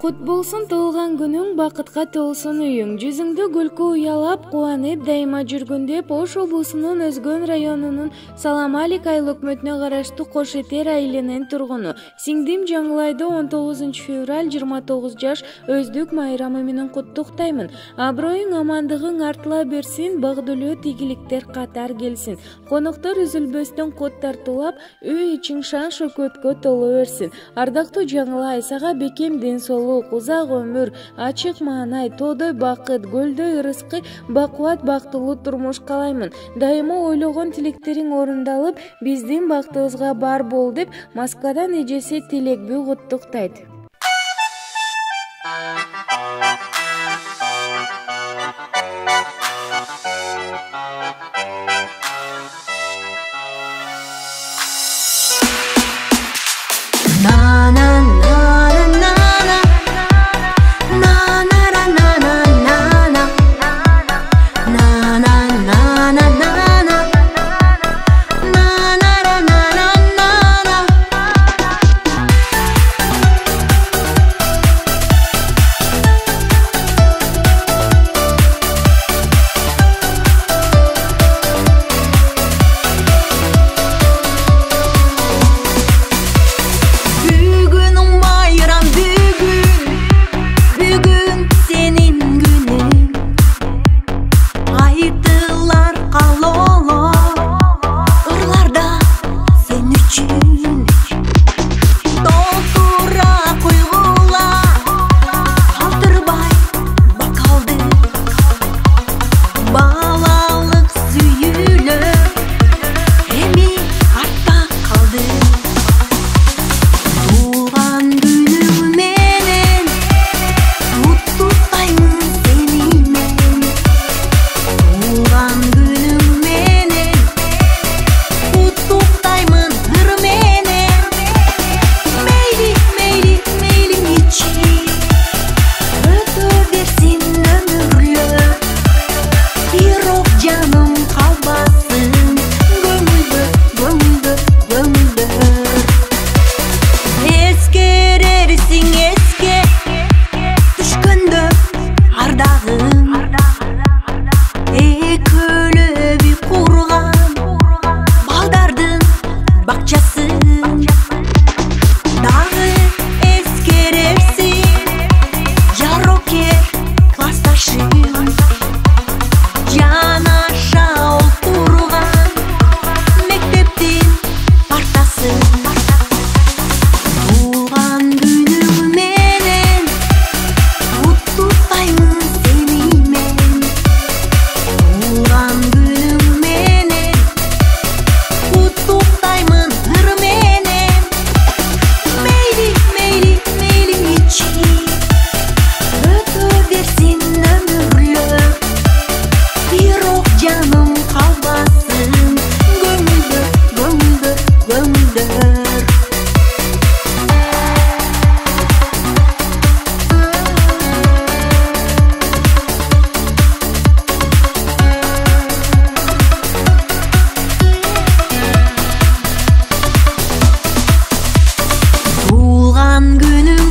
Кут болсун туулган күнүң, бакытка толсун үйүң. Жүзүңдө күлкү уялап, кубанып, дайыма жүргүн Ош облусунун Өзгөн районунун Саламалик айыл өкмөтүнө караштуу Кош Этер айылынын тургуну. Сиңдим Жаңылайды 19 февраль 29 жаш өздүк майрамы менен куттуктаймын. Аброюң, амандыгың артыла берсин, багдылуу тийгиликтер катар келсин. Коноктор үзүлбөстөн кот тартуулап, үй ичиң шан шөкөткө толо берсин. Ардактуу Жаңылай, сага бекем ден соолук, узак өмүр, ачык маанай, тоодой бакыт, көлдөй ырыскы, бакубат бактылуу турмуш каалаймын. Дайыма ойлогон тилектериң орундалып, биздин бактыбызга бар бол деп Москвадан эжеси Тилекбүй куттуктайт. Günüm